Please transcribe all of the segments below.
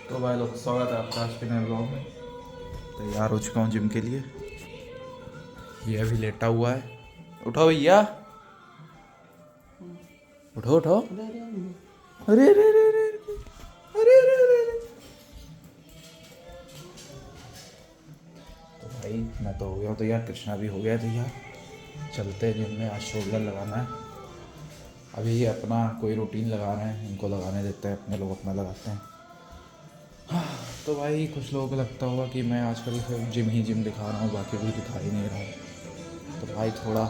तो भाई लोग स्वागत है आपका आज के नए ब्लॉग में। तैयार हो चुका हूँ जिम के लिए। ये अभी लेटा हुआ है। उठो भैया, उठो उठो। अरे अरे अरे अरे अरे अरे अरे अरे। तो भाई मैं तो हो गया हूँ तैयार, कृष्णा भी हो गया है तैयार। चलते हैं जिम में, आज शोल्डर लगाना है। अभी ये अपना कोई रूटीन लगा रहे हैं, इनको लगाने देते हैं, अपने लोग अपना लगाते हैं। तो भाई कुछ लोगों को लगता होगा कि मैं आजकल सिर्फ जिम दिखा रहा हूँ, बाकी कुछ दिखा ही नहीं रहा हूँ। तो भाई थोड़ा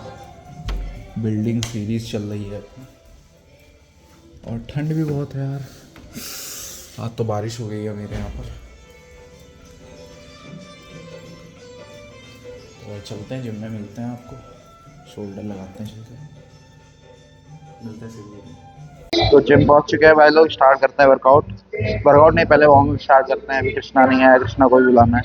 बिल्डिंग सीरीज चल रही है और ठंड भी बहुत है यार। आज तो बारिश हो गई है मेरे यहाँ पर। तो भाई चलते हैं जिम में, मिलते हैं आपको, शोल्डर लगाते हैं, चलते हैं, मिलते हैं सीधे। तो जिम पहुंच चुके हैं भाई लोग, स्टार्ट करते हैं वर्कआउट। वर्कआउट नहीं, पहले वार्म स्टार्ट करते हैं। अभी कृष्णा नहीं आया, कृष्णा को भी बुलाना है।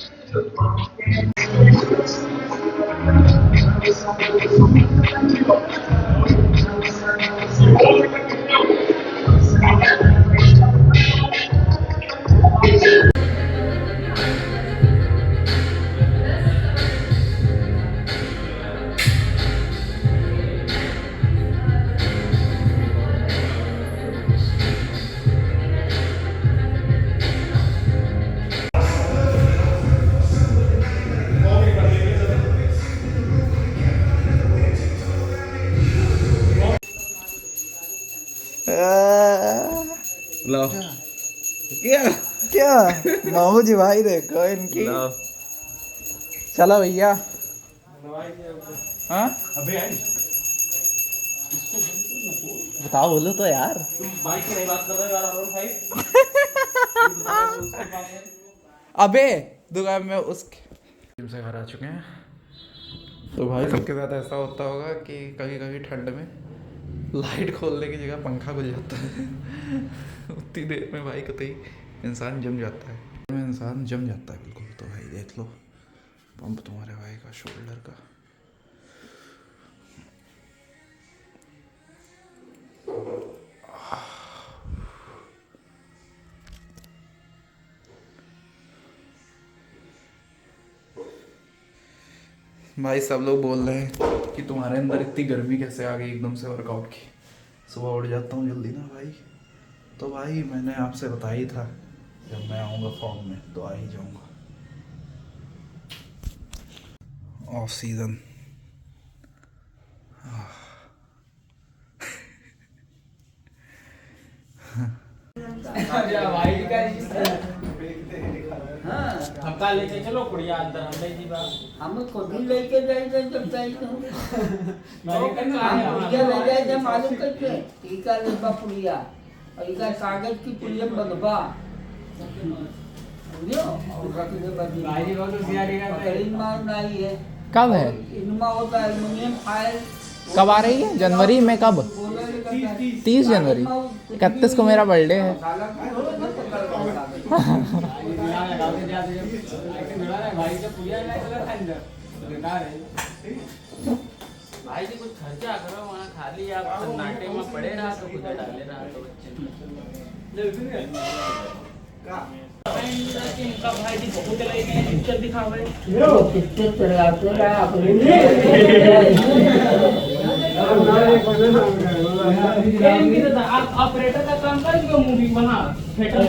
लो क्या क्या मामू जी भाई देखो इनकी। चलो भैया। हाँ बताओ, बोलो तो यार। बाइक की नहीं बात कर रहे हो? अबे दुकान में उसके जिम से घर आ चुके हैं। तो भाई सबके साथ ऐसा होता होगा कि कभी कभी ठंड में लाइट खोलने की जगह पंखा खुल जाता है। उतनी देर में भाई कतई इंसान जम जाता है, इंसान जम जाता है बिल्कुल। तो भाई देख लो पंप तुम्हारे भाई का शोल्डर का। भाई सब लोग बोल रहे हैं कि तुम्हारे अंदर इतनी गर्मी कैसे आ गई एकदम से वर्कआउट की। सुबह उठ जाता हूँ जल्दी ना भाई। तो भाई मैंने आपसे बताया ही था, जब मैं आऊँगा फॉर्म में तो आ ही जाऊँगा। ऑफ सीज़न धक्का लेके चलो कुड़िया अंदर हम ले जी बात हम खुद ही लेके जाएंगे जब जाएंगे हम कुड़िया ले जाए जब मालूम करके टीका लेबा पुड़िया और इका कागज की पुड़िया बनवा समझो और रख दे बदी भाई बहुत होशियारी का मार नहीं है। कब है? इनमें होता है एल्युमिनियम फाइल। कब आ रही है? जनवरी में? कब? 30 जनवरी। 31 को मेरा बर्थडे है। भाई जी कुछ खर्चा करो, वहाँ खाली आप सन्नाटे में पड़े रहा तो खुद डाले रहा तो इनका भाई जी बहुत पिक्चर दिखावे पिक्चर चलाते रहा अपने आप ऑपरेटर का काम करेंगे मूवी बना थिएटर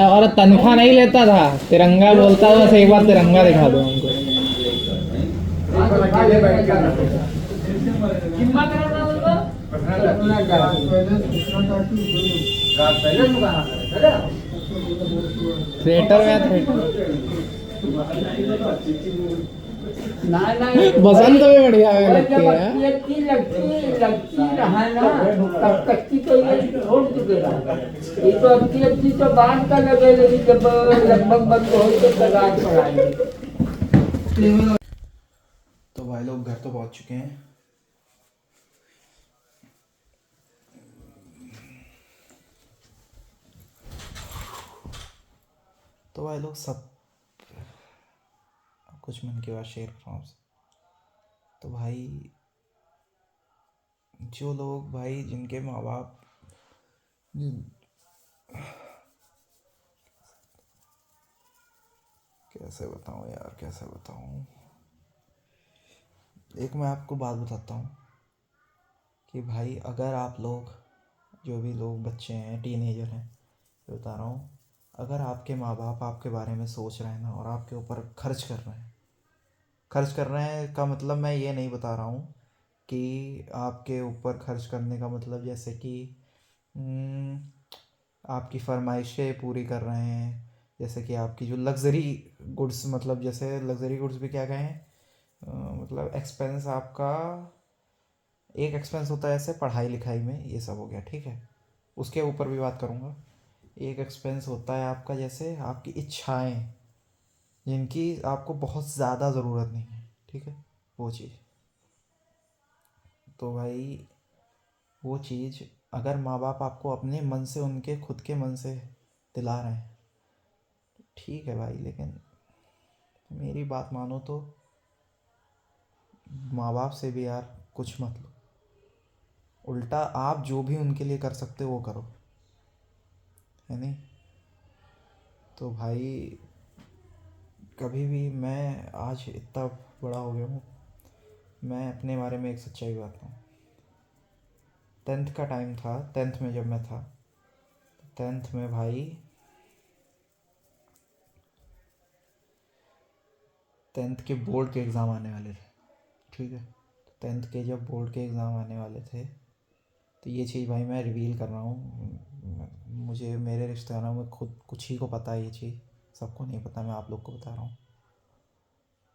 और तनख्वाह नहीं लेता था, तिरंगा बोलता हुआ बस एक बार तिरंगा दिखा दो हमको। जिम्मा करा थिएटर में थिएटर नहीं बसंत में बढ़िया लगती है। लगती रहा ना तब कच्ची तो ये छोड़ चुके रहा। ये तो अच्छी तो बांध का लगे लेकिन जब लगभग बंद हो तो तलाश पड़ाएंगे। तो भाई लोग घर तो पहुंच चुके हैं। तो भाई लोग सब कुछ मन की बात शेयर कर रहा हूँ आपसे। तो भाई जो लोग भाई जिनके माँ बाप कैसे बताऊँ यार, कैसे बताऊँ। एक मैं आपको बात बताता हूँ कि भाई अगर आप लोग, जो भी लोग बच्चे हैं, टीनेजर हैं, ये बता रहा हूँ, अगर आपके माँ बाप आपके बारे में सोच रहे हैं ना और आपके ऊपर खर्च कर रहे हैं, खर्च कर रहे हैं का मतलब मैं ये नहीं बता रहा हूँ कि आपके ऊपर खर्च करने का मतलब जैसे कि हम्म, आपकी फरमाइशें पूरी कर रहे हैं, जैसे कि आपकी जो लग्ज़री गुड्स, मतलब जैसे लग्ज़री गुड्स भी क्या कहें, मतलब एक्सपेंस आपका, एक एक्सपेंस होता है ऐसे पढ़ाई लिखाई में, ये सब हो गया, ठीक है, उसके ऊपर भी बात करूँगा। एक एक्सपेंस होता है आपका जैसे आपकी इच्छाएं, जिनकी आपको बहुत ज़्यादा ज़रूरत नहीं है, ठीक है, वो चीज़। तो भाई वो चीज़ अगर माँ बाप आपको अपने मन से, उनके खुद के मन से दिला रहे हैं, ठीक है भाई, लेकिन मेरी बात मानो तो माँ बाप से भी यार कुछ मत लो, उल्टा आप जो भी उनके लिए कर सकते हो वो करो, है नहीं। तो भाई कभी भी, मैं आज इतना बड़ा हो गया हूँ, मैं अपने बारे में एक सच्चाई बताता हूँ। 10th का टाइम था, 10th में जब मैं था, 10th में भाई, 10th के बोर्ड के एग्ज़ाम आने वाले थे, ठीक है। 10th के जब बोर्ड के एग्ज़ाम आने वाले थे, तो ये चीज़ भाई मैं रिवील कर रहा हूँ, मुझे मेरे रिश्तेदारों में खुद कुछ ही को पता है ये चीज़, सबको नहीं पता, मैं आप लोग को बता रहा हूँ।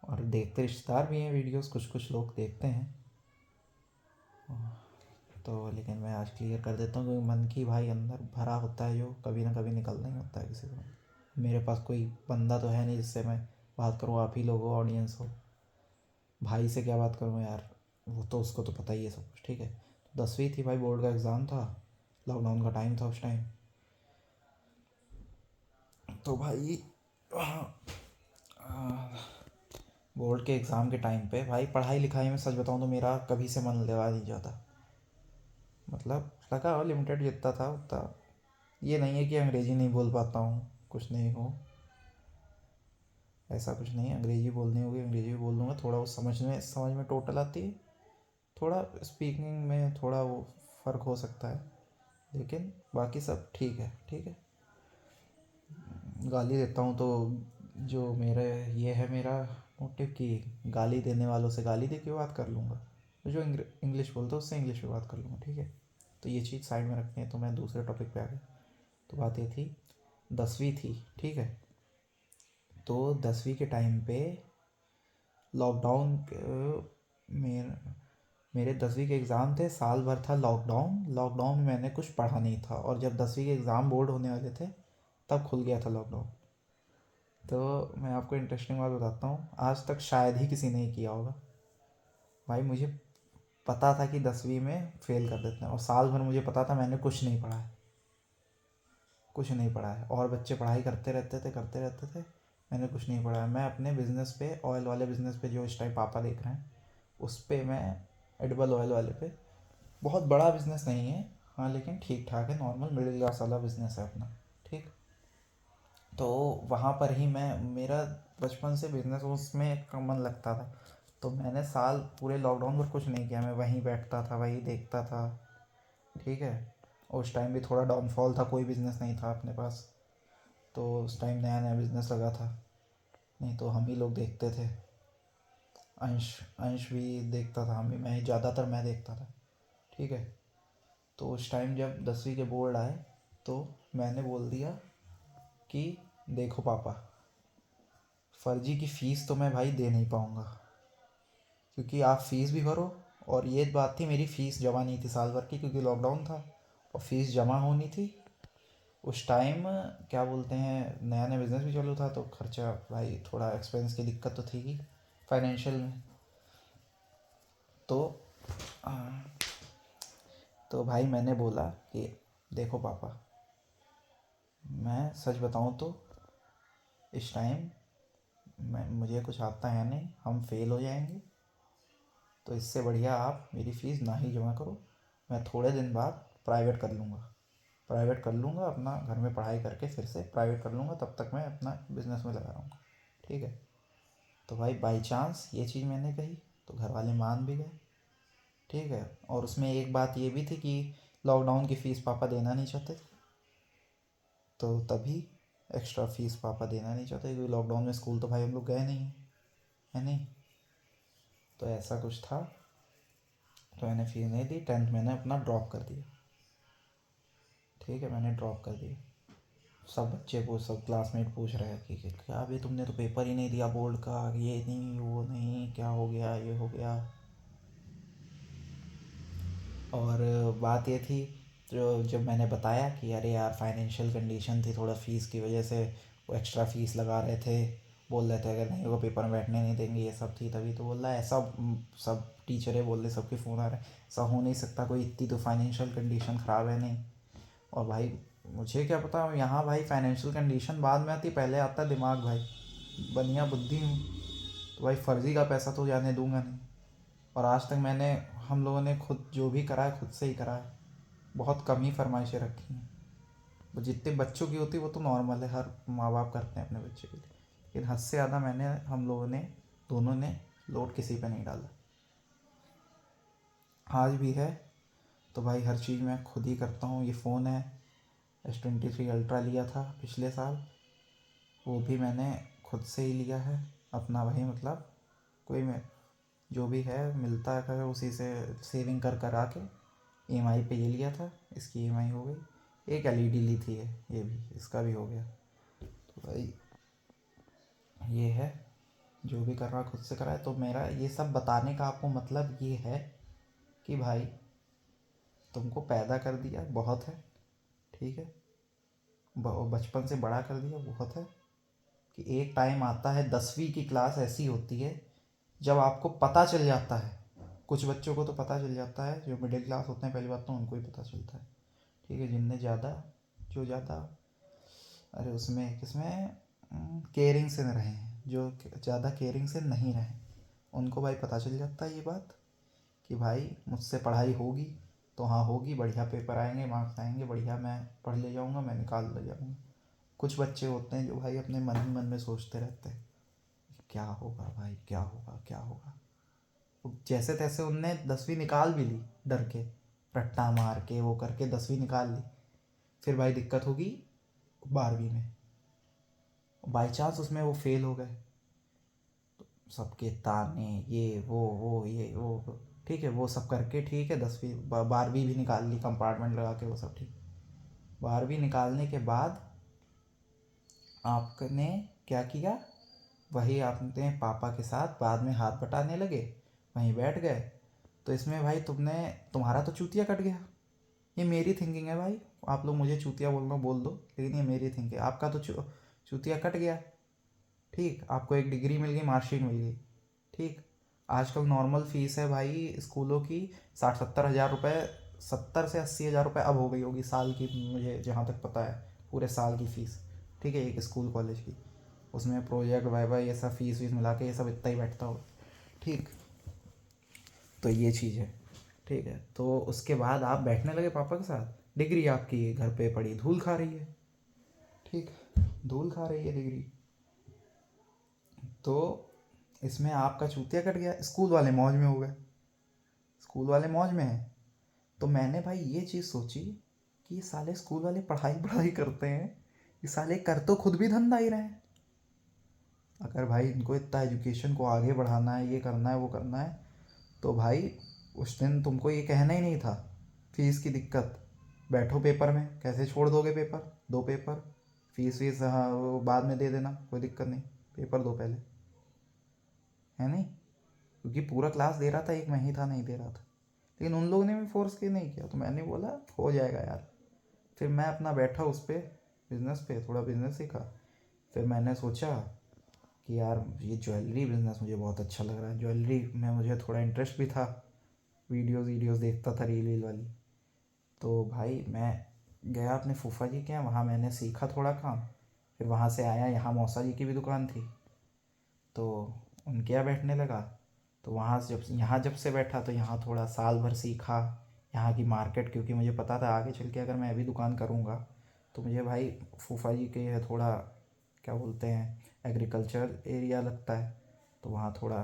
और देखते रिश्तेदार भी हैं वीडियोस, कुछ कुछ लोग देखते हैं, तो लेकिन मैं आज क्लियर कर देता हूँ क्योंकि मन की भाई अंदर भरा होता है जो कभी ना कभी निकलना ही होता है किसी को। मेरे पास कोई बंदा तो है नहीं जिससे मैं बात करूँ, आप ही लोग हो, ऑडियंस हो, भाई से क्या बात करूँ यार, वो तो उसको तो पता ही है सब कुछ, ठीक है। तो 10वीं थी भाई, बोर्ड का एग्ज़ाम था, लॉकडाउन का टाइम था उस टाइम। तो भाई बोर्ड के एग्ज़ाम के टाइम पे भाई पढ़ाई लिखाई में सच बताऊँ तो मेरा कभी से मन लगा नहीं जाता, मतलब लगा हो लिमिटेड जितना था उतना। ये नहीं है कि अंग्रेज़ी नहीं बोल पाता हूँ, कुछ नहीं हो, ऐसा कुछ नहीं है, अंग्रेज़ी बोलनी होगी अंग्रेज़ी भी बोल लूँगा, थोड़ा वो समझ में टोटल आती है, थोड़ा स्पीकिंग में थोड़ा वो फ़र्क हो सकता है, लेकिन बाकी सब ठीक है, ठीक है। गाली देता हूँ तो जो मेरे, ये है मेरा मोटिव कि गाली देने वालों से गाली दे के बात कर लूँगा, तो जो इंग्लिश बोलते हैं उससे इंग्लिश में बात कर लूँगा, ठीक है। तो ये चीज़ साइड में रखते हैं, तो मैं दूसरे टॉपिक पे आ गया। तो बात ये थी, 10वीं थी, ठीक है। तो 10वीं के टाइम पे लॉकडाउन मेरे 10वीं के एग्ज़ाम थे, साल भर था लॉकडाउन, लॉकडाउन में मैंने कुछ पढ़ा नहीं था, और जब 10वीं के एग्ज़ाम बोर्ड होने वाले थे तब खुल गया था लॉकडाउन। तो मैं आपको इंटरेस्टिंग बात बताता हूँ, आज तक शायद ही किसी ने किया होगा। भाई मुझे पता था कि 10वीं में फ़ेल कर देते हैं, और साल भर मुझे पता था मैंने कुछ नहीं पढ़ा है, कुछ नहीं पढ़ा है, और बच्चे पढ़ाई करते रहते थे, मैंने कुछ नहीं पढ़ा है। मैं अपने बिज़नेस पे, ऑयल वाले बिज़नेस पे जो इस टाइम पापा देख रहे हैं, उस पे मैं, एडिबल ऑयल वाले पे, बहुत बड़ा बिज़नेस नहीं है हाँ, लेकिन ठीक ठाक है, नॉर्मल मिडिल क्लास वाला बिज़नेस है अपना, ठीक। तो वहाँ पर ही मैं, मेरा बचपन से बिज़नेस उसमें का मन लगता था, तो मैंने साल पूरे लॉकडाउन पर कुछ नहीं किया, मैं वहीं बैठता था, वहीं देखता था, ठीक है। उस टाइम भी थोड़ा डाउनफॉल था, कोई बिज़नेस नहीं था अपने पास, तो उस टाइम नया नया बिज़नेस लगा था, नहीं तो हम ही लोग देखते थे, अंश अंश भी देखता था, हम भी, मैं ज़्यादातर मैं देखता था, ठीक है। तो उस टाइम जब 10वीं के बोर्ड आए, तो मैंने बोल दिया कि देखो पापा, फ़र्जी की फ़ीस तो मैं भाई दे नहीं पाऊँगा, क्योंकि आप फ़ीस भी भरो, और ये बात थी मेरी फ़ीस जमा नहीं थी साल भर की, क्योंकि लॉकडाउन था और फ़ीस जमा होनी थी उस टाइम। क्या बोलते हैं, नया नया बिज़नेस भी चालू था, तो खर्चा भाई, थोड़ा एक्सपेंस की दिक्कत तो थी ही फाइनेंशियल में। तो आ, तो भाई मैंने बोला कि देखो पापा, मैं सच बताऊं तो इस टाइम मुझे कुछ आता है नहीं, हम फेल हो जाएंगे, तो इससे बढ़िया आप मेरी फ़ीस ना ही जमा करो, मैं थोड़े दिन बाद प्राइवेट कर लूँगा, प्राइवेट कर लूँगा अपना, घर में पढ़ाई करके फिर से प्राइवेट कर लूँगा, तब तक मैं अपना बिजनेस में लगा रहूँगा, ठीक है। तो भाई बाई चांस ये चीज़ मैंने कही तो घर वाले मान भी गए, ठीक है। और उसमें एक बात ये भी थी कि लॉकडाउन की फ़ीस पापा देना नहीं चाहते थे, तो तभी एक्स्ट्रा फीस पापा देना नहीं चाहते, क्योंकि लॉकडाउन में स्कूल तो भाई हम लोग गए नहीं, है नहीं। तो ऐसा कुछ था, तो मैंने फीस नहीं दी, 10th मैंने अपना ड्रॉप कर दिया, ठीक है। मैंने ड्रॉप कर दिया। सब बच्चे सब क्लासमेट पूछ रहे हैं कि क्या अभी तुमने तो पेपर ही नहीं दिया बोर्ड का, ये नहीं वो नहीं, क्या हो गया, ये हो गया। और बात ये थी, जो जब मैंने बताया कि अरे यार फाइनेंशियल कंडीशन थी, थोड़ा फ़ीस की वजह से वो एक्स्ट्रा फ़ीस लगा रहे थे, बोल रहे थे अगर नहीं होगा पेपर में बैठने नहीं देंगे, ये सब थी। तभी तो बोल रहा है ऐसा, सब टीचरें बोल रहे, सबके फ़ोन आ रहे, ऐसा हो नहीं सकता, कोई इतनी तो फाइनेंशियल कंडीशन ख़राब है नहीं। और भाई मुझे क्या पता, यहाँ भाई फाइनेंशियल कंडीशन बाद में आती, पहले आता दिमाग भाई, बनिया बुद्धि हूँ तो भाई फर्जी का पैसा तो जाने दूंगा नहीं। और आज तक हम लोगों ने खुद जो भी करा है खुद से ही करा है, बहुत कम ही फरमाइशें रखी हैं। वो जितने बच्चों की होती है वो तो नॉर्मल है, हर माँ बाप करते हैं अपने बच्चे के लिए, लेकिन हद से ज़्यादा हम लोगों ने दोनों ने लोड किसी पे नहीं डाला, आज भी है। तो भाई हर चीज़ मैं खुद ही करता हूँ। ये फ़ोन है S23 अल्ट्रा लिया था पिछले साल, वो भी मैंने खुद से ही लिया है अपना, वही मतलब कोई में जो भी है मिलता है उसी से सेविंग कर आके EMI पे ये लिया था, इसकी EMI हो गई। एक LED ली थी ये भी, इसका भी हो गया। तो भाई ये है, जो भी कर रहा खुद से करा है। तो मेरा ये सब बताने का आपको मतलब ये है कि भाई तुमको पैदा कर दिया बहुत है, ठीक है, बचपन से बड़ा कर दिया बहुत है, कि एक टाइम आता है 10वीं की क्लास ऐसी होती है जब आपको पता चल जाता है। कुछ बच्चों को तो पता चल जाता है, जो मिडिल क्लास होते हैं, पहली बात तो उनको ही पता चलता है, ठीक है। जिनने ज़्यादा अरे उसमें किसमें केयरिंग से रहे हैं, जो ज़्यादा केयरिंग से नहीं रहे, उनको भाई पता चल जाता है ये बात कि भाई मुझसे पढ़ाई होगी तो हाँ होगी, बढ़िया पेपर आएंगे, मार्क्स आएंगे बढ़िया, मैं पढ़ ले जाऊँगा, मैं निकाल ले जाऊँगा। कुछ बच्चे होते हैं जो भाई अपने मन ही मन में सोचते रहते हैं क्या होगा भाई, क्या होगा क्या होगा। जैसे तैसे उनने 10वीं निकाल भी ली, डर के रट्टा मार के वो करके 10वीं निकाल ली, फिर भाई दिक्कत होगी 12वीं में, बाई चांस उसमें वो फेल हो गए तो सबके ताने, ये वो ये वो, ठीक है, वो सब करके ठीक है 10वीं 12वीं भी निकाल ली कंपार्टमेंट लगा के, वो सब ठीक। 12वीं निकालने के बाद आपने क्या किया, वही आपने पापा के साथ बाद में हाथ बटाने लगे, वहीं बैठ गए। तो इसमें भाई तुम्हारा तो चूतिया कट गया। ये मेरी थिंकिंग है भाई, आप लोग मुझे चूतिया बोलना बोल दो, लेकिन ये मेरी थिंकिंग है। आपका तो चूतिया कट गया, ठीक, आपको एक डिग्री मिल गई, मार्कशीट मिल गई, ठीक। आजकल नॉर्मल फीस है भाई स्कूलों की 60-70 हज़ार रुपये, 70 से 80 हज़ार रुपये अब हो गई होगी साल की, मुझे जहाँ तक पता है पूरे साल की फ़ीस, ठीक है, एक स्कूल कॉलेज की। उसमें प्रोजेक्ट वाइवा ये सब फीस वीस मिला के ये सब इतना ही बैठता हो, ठीक। तो ये चीज़ है, ठीक है। तो उसके बाद आप बैठने लगे पापा के साथ, डिग्री आपकी घर पे पड़ी धूल खा रही है, ठीक, धूल खा रही है डिग्री। तो इसमें आपका चूतिया कट गया, स्कूल वाले मौज में हो गए, स्कूल वाले मौज में हैं। तो मैंने भाई ये चीज़ सोची कि ये साले स्कूल वाले पढ़ाई करते हैं, ये साले कर तो खुद भी धंधा ही रहे हैं। अगर भाई इनको इतना एजुकेशन को आगे बढ़ाना है, ये करना है वो करना है, तो भाई उस दिन तुमको ये कहना ही नहीं था फीस की दिक्कत, बैठो पेपर में, कैसे छोड़ दोगे पेपर, 2 पेपर, फीस वीस हाँ वो बाद में दे देना, कोई दिक्कत नहीं, पेपर दो पहले, है नहीं। क्योंकि पूरा क्लास दे रहा था, एक मैं ही था नहीं दे रहा था, लेकिन उन लोगों ने भी फोर्स के नहीं किया, तो मैंने बोला हो जाएगा यार। फिर मैं अपना बैठा उस पर बिज़नेस पे, थोड़ा बिज़नेस सीखा। फिर मैंने सोचा कि यार ये ज्वेलरी बिज़नेस मुझे बहुत अच्छा लग रहा है, ज्वेलरी में मुझे थोड़ा इंटरेस्ट भी था, वीडियोस देखता था रील वाली। तो भाई मैं गया अपने फूफा जी के यहाँ, वहाँ मैंने सीखा थोड़ा काम। फिर वहाँ से आया, यहाँ मौसा जी की भी दुकान थी, तो उनके यहाँ बैठने लगा। तो वहाँ से जब से बैठा तो यहाँ थोड़ा साल भर सीखा, यहाँ की मार्केट, क्योंकि मुझे पता था आगे चल के अगर मैं अभी दुकान करूँगा तो मुझे भाई फूफा जी के है थोड़ा क्या बोलते हैं एग्रीकल्चर एरिया लगता है, तो वहाँ थोड़ा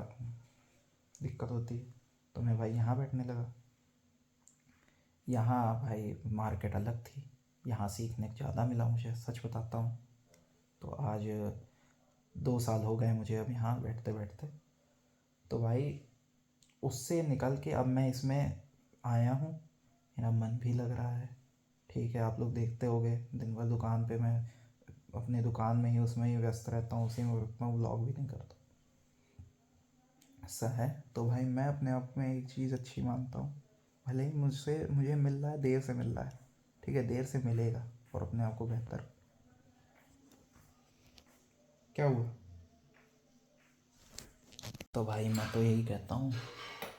दिक्कत होती है। तो मैं भाई यहाँ बैठने लगा। यहाँ भाई मार्केट अलग थी, यहाँ सीखने को ज़्यादा मिला मुझे, सच बताता हूँ। तो आज 2 साल हो गए मुझे अब यहाँ बैठते बैठते। तो भाई उससे निकल के अब मैं इसमें आया हूँ, मेरा मन भी लग रहा है। ठीक है, आप लोग देखते होगे दिन भर दुकान पे मैं अपनी दुकान में ही उसमें ही व्यस्त रहता हूँ, उसी में रुकता हूँ, व्लॉग भी नहीं करता। ऐसा है। तो भाई मैं अपने आप में एक चीज़ अच्छी मानता हूँ, भले ही मुझे मिल रहा है, देर से मिल रहा है, ठीक है, देर से मिलेगा, और अपने आप को बेहतर। क्या हुआ? तो भाई मैं तो यही कहता हूँ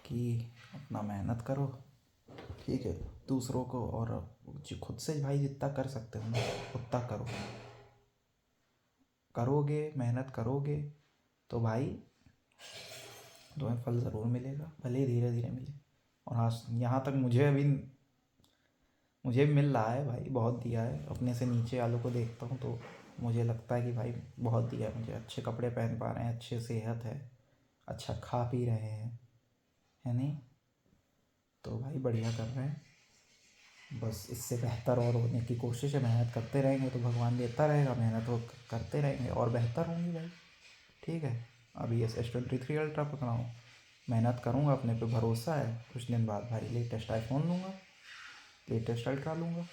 कि अपना मेहनत करो, ठीक है, दूसरों को, और खुद से भाई जितना कर सकते हो ना उतना करो। करोगे, मेहनत करोगे तो भाई तुम्हें फल ज़रूर मिलेगा, भले ही धीरे धीरे मिले। और हाँ, यहाँ तक मुझे भी मिल रहा है भाई, बहुत दिया है। अपने से नीचे वालों को देखता हूँ तो मुझे लगता है कि भाई बहुत दिया है मुझे। अच्छे कपड़े पहन पा रहे हैं, अच्छे सेहत है, अच्छा खा पी रहे हैं, है नहीं? तो भाई बढ़िया कर रहे हैं, बस इससे बेहतर और होने की कोशिश है। मेहनत करते रहेंगे तो भगवान देता रहेगा, मेहनत वो करते रहेंगे और बेहतर होंगी भाई, ठीक है। अभी S23 अल्ट्रा पकड़ा हूँ, मेहनत करूँगा, अपने पे भरोसा है। कुछ दिन बाद भाई लेटेस्ट आईफोन लूँगा, लेटेस्ट अल्ट्रा लूँगा,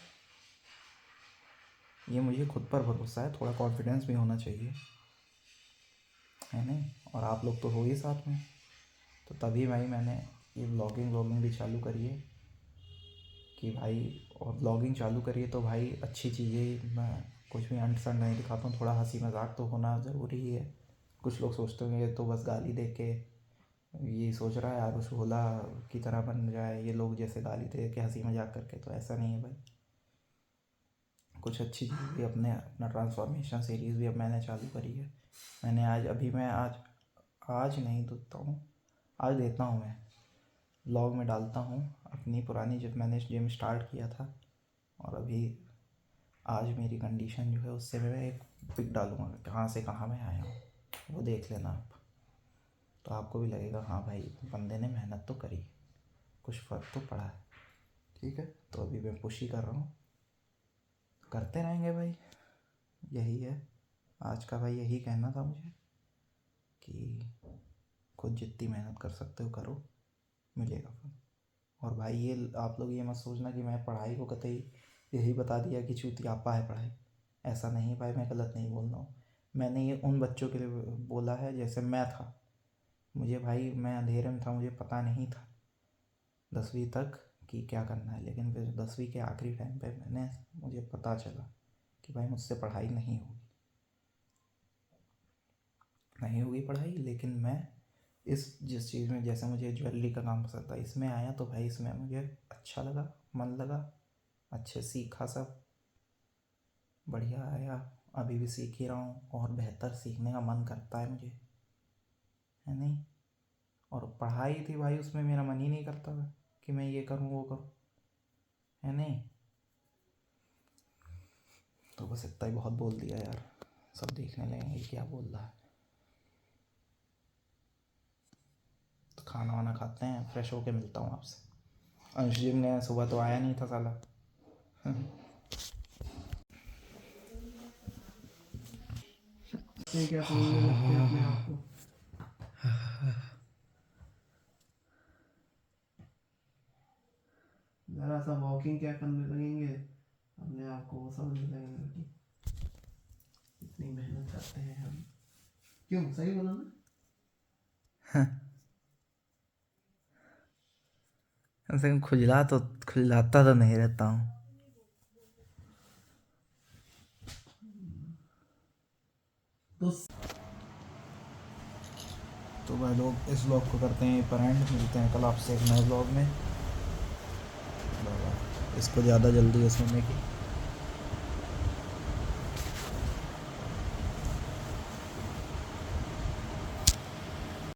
ये मुझे खुद पर भरोसा है। थोड़ा कॉन्फिडेंस भी होना चाहिए, है नहीं? और आप लोग तो हो ही साथ में, तो तभी भाई मैंने ये व्लॉगिंग भी चालू करी है कि भाई, और व्लॉगिंग चालू करिए तो भाई अच्छी चीज़ें, मैं कुछ भी अंट संट नहीं दिखाता हूँ, थोड़ा हंसी मजाक तो होना ज़रूरी ही है। कुछ लोग सोचते होंगे तो बस गाली दे के ये सोच रहा है यार उस भोला की तरह बन जाए ये लोग, जैसे गाली दे के हंसी मजाक करके, तो ऐसा नहीं है भाई। कुछ अच्छी चीज़ भी अपना ट्रांसफॉर्मेशन सीरीज़ भी अब मैंने चालू करी है। मैंने आज नहीं देता हूँ, आज देता हूँ मैं व्लॉग में डालता हूँ अपनी पुरानी, जब मैंने जिम स्टार्ट किया था, और अभी आज मेरी कंडीशन जो है उससे मैं एक पिक डालूँगा कहाँ से कहाँ मैं आया हूँ, वो देख लेना आप। तो आपको भी लगेगा हाँ भाई बंदे ने मेहनत तो करी, कुछ फ़र्क तो पड़ा है, ठीक है। तो अभी मैं पुश ही कर रहा हूँ, करते रहेंगे भाई, यही है आज का भाई, यही कहना था मुझे कि खुद जितनी मेहनत कर सकते हो करो, मिलेगा फल। और भाई ये आप लोग ये मत सोचना कि मैं पढ़ाई को कतई यही बता दिया कि चूतियापा है पढ़ाई, ऐसा नहीं भाई, मैं गलत नहीं बोल रहा हूँ। मैंने ये उन बच्चों के लिए बोला है जैसे मैं था, मुझे भाई मैं अंधेरे में था, मुझे पता नहीं था 10वीं तक कि क्या करना है, लेकिन फिर 10वीं के आखिरी टाइम पे मुझे पता चला कि भाई मुझसे पढ़ाई नहीं होगी पढ़ाई। लेकिन मैं जिस चीज़ में, जैसे मुझे ज्वेलरी का काम पसंद था, इसमें आया तो भाई इसमें मुझे अच्छा लगा, मन लगा, अच्छे सीखा, सब बढ़िया आया। अभी भी सीख ही रहा हूँ और बेहतर सीखने का मन करता है मुझे, है नहीं? और पढ़ाई थी भाई, उसमें मेरा मन ही नहीं करता था कि मैं ये करूँ वो करूँ, है नहीं? तो बस इतना ही बहुत बोल दिया यार, सब देखने लगेंगे क्या बोल रहा है। तो खाना वाना खाते हैं, फ्रेश होके मिलता हूँ आपसे। अंश जिम ने सुबह तो आया नहीं था साला। क्या बोलने लगते हैं अपने आप को। जरा सा वॉकिंग क्या करने लगेंगे, अपने आप को वो समझने लगेंगे कि इतनी मेहनत करते हैं हम। क्यों, सही बोला ना? ऐसे खुजलाता तो नहीं रहता हूँ। तो भाई लोग इस व्लॉग को करते हैं पर एंड, मिलते हैं कल आपसे एक नए व्लॉग में। इसको ज़्यादा जल्दी है सुनने की।